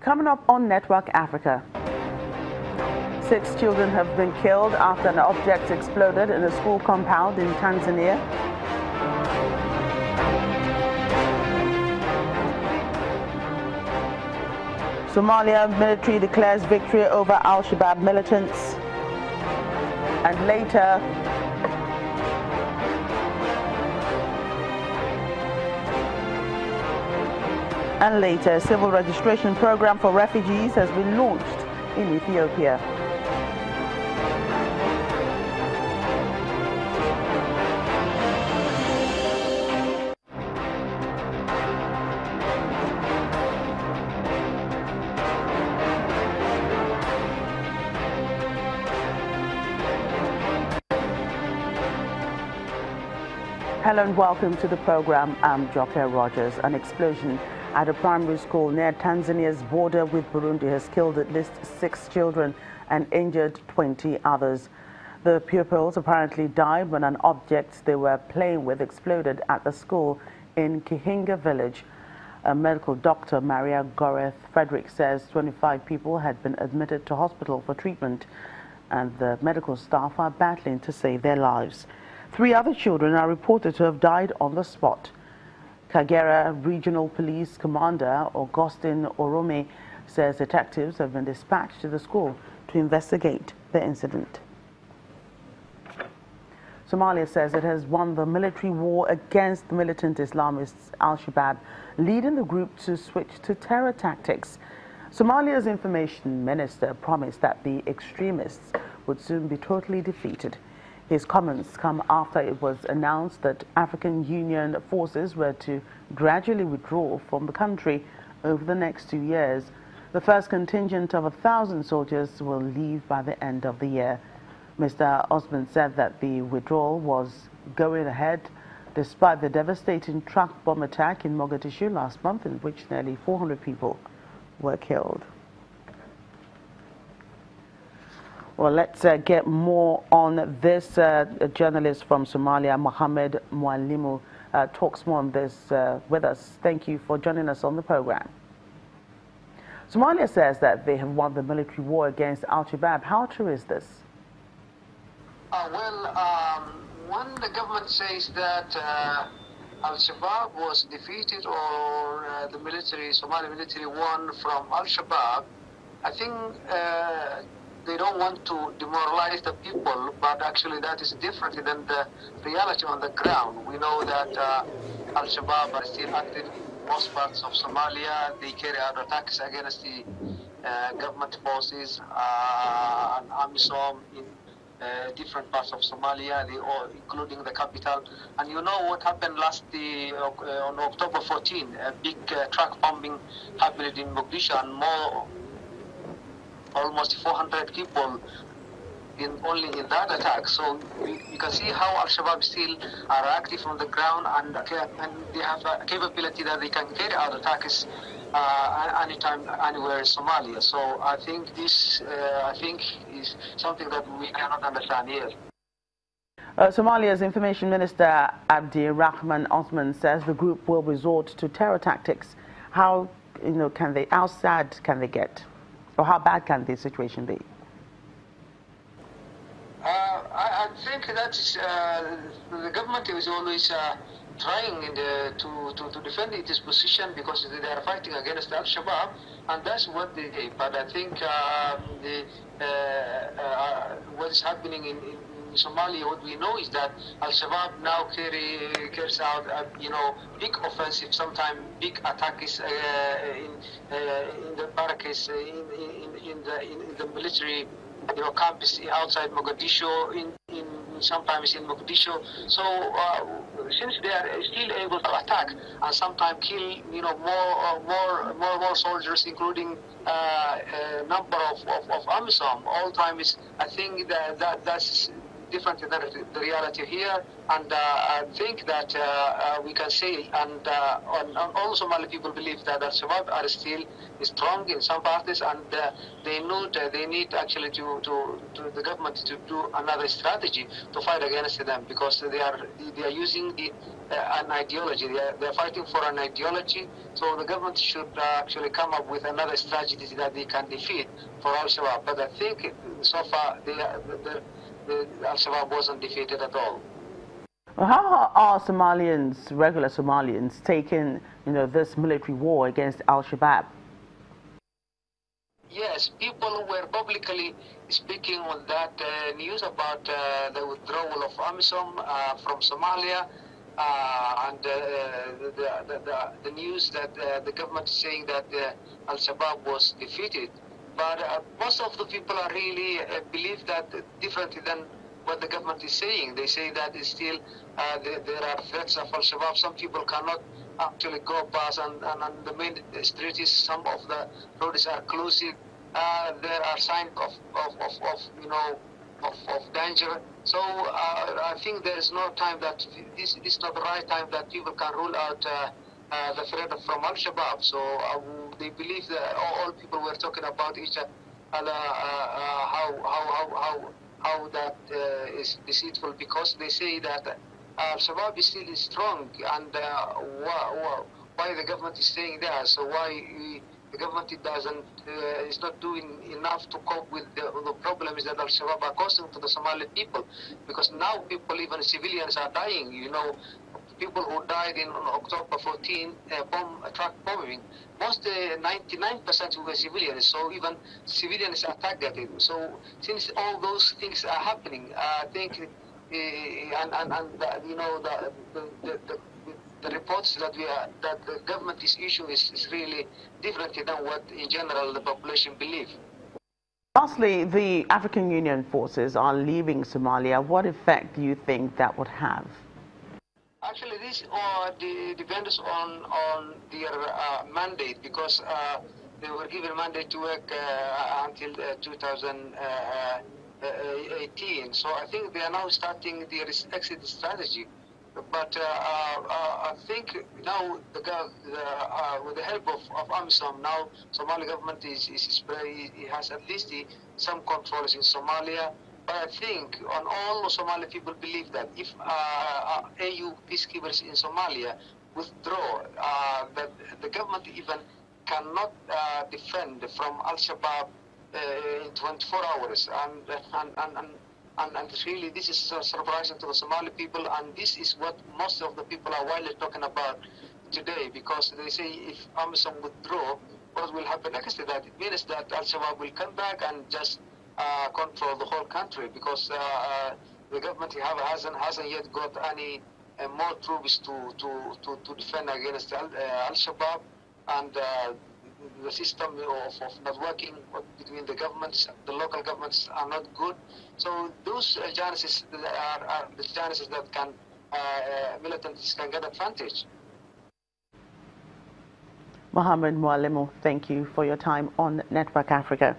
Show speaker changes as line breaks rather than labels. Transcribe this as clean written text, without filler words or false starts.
Coming up on Network Africa, 6 children have been killed after an object exploded in a school compound in Tanzania. Somalia military declares victory over Al-Shabab militants. And later, a civil registration program for refugees has been launched in Ethiopia. Hello and welcome to the program. I'm Joke Rogers. An explosion at a primary school near Tanzania's border with Burundi has killed at least 6 children and injured 20 others. The pupils apparently died when an object they were playing with exploded at the school in Kihinga village. A medical doctor, Maria Goreth Frederick, says 25 people had been admitted to hospital for treatment, and the medical staff are battling to save their lives. 3 other children are reported to have died on the spot. Kagera Regional Police Commander Augustin Orome says detectives have been dispatched to the school to investigate the incident. Somalia says it has won the military war against the militant Islamists Al-Shabab, leading the group to switch to terror tactics. Somalia's information minister promised that the extremists would soon be totally defeated. His comments come after it was announced that African Union forces were to gradually withdraw from the country over the next 2 years. The first contingent of 1,000 soldiers will leave by the end of the year. Mr. Osman said that the withdrawal was going ahead despite the devastating truck bomb attack in Mogadishu last month, in which nearly 400 people were killed. Well, let's get more on this. A journalist from Somalia, Mohammed Mwalimu, talks more on this with us. Thank you for joining us on the program. Somalia says that they have won the military war against Al-Shabab. How true is this?
When the government says that Al-Shabab was defeated or the military, Somali military won from Al-Shabab, I think they don't want to demoralize the people, but actually that is different than the reality on the ground. We know that Al-Shabaab are still active in most parts of Somalia. They carry out attacks against the government forces and AMISOM in different parts of Somalia, including the capital. And you know what happened on October 14, a big truck bombing happened in Mogadishu, and almost 400 people only in that attack. So you can see how Al-Shabaab still are active on the ground, and they have a capability that they can carry out attacks anytime, anywhere in Somalia. So I think this, is something that we cannot understand here.
Somalia's Information Minister Abdi Rahman Osman says the group will resort to terror tactics. How sad can they get? Or how bad can the situation be?
I think that is, the government is always trying to defend its position because they are fighting against Al-Shabaab, and that's what they do. But I think what is happening in Somalia, what we know is that Al-Shabaab now carries out, big offensive, sometimes big attacks in the barracks, in the military, camps outside Mogadishu, sometimes in Mogadishu. So since they are still able to attack and sometimes kill, more soldiers, including a number of AMISOM, all time is, I think that's different than the reality here. And I think that we can say, and all Somali people believe that Al-Shabab are still strong in some parties, and they need actually to the government to do another strategy to fight against them, because they are using an ideology. They are fighting for an ideology. So the government should actually come up with another strategy that they can defeat for Al-Shabaab. But I think so far the Al-Shabaab wasn't defeated at all.
Well, how are Somalians, regular Somalians, taking this military war against Al-Shabaab?
Yes, people were publicly speaking on that news about the withdrawal of AMISOM from Somalia. And the news that the government is saying that Al-Shabaab was defeated. But most of the people are really believe that differently than what the government is saying. They say that it's still there are threats of Al-Shabaab. Some people cannot actually go past, and the main streets, some of the roads are closed. There are signs of danger. So I think there is no time that this is not the right time that people can rule out the threat from Al-Shabaab. So they believe that all people were talking about each other, how that is deceitful, because they say that Al-Shabaab is still strong, and why the government is staying there. So why the government is not doing enough to cope with the problems that Al-Shabaab are causing to the Somali people, because now people, even civilians, are dying. People who died in October 14 truck bombing, most 99% were civilians. So even civilians are targeted. So since all those things are happening, I think the reports that the government is issuing is really different than what in general the population believe.
Lastly, the African Union forces are leaving Somalia. What effect do you think that would have?
Actually, this depends on their mandate, because they were given a mandate to work until 2018. So I think they are now starting their exit strategy. But I think now with the help of AMISOM, now Somali government has at least some controls in Somalia. But I think all Somali people believe that if AU peacekeepers in Somalia withdraw, that the government even cannot defend from Al-Shabaab in 24 hours. And really, this is surprising to the Somali people, and this is what most of the people are widely talking about today, because they say if AMISOM withdraw, what will happen next to that? It means that Al-Shabaab will come back and just control the whole country, because the government hasn't yet got any more troops to defend against Al-Shabaab, and the system of networking between the governments, the local governments, are not good. So those chances are the chances that militants can get advantage.
Mohammed Mualimu, thank you for your time on Network Africa.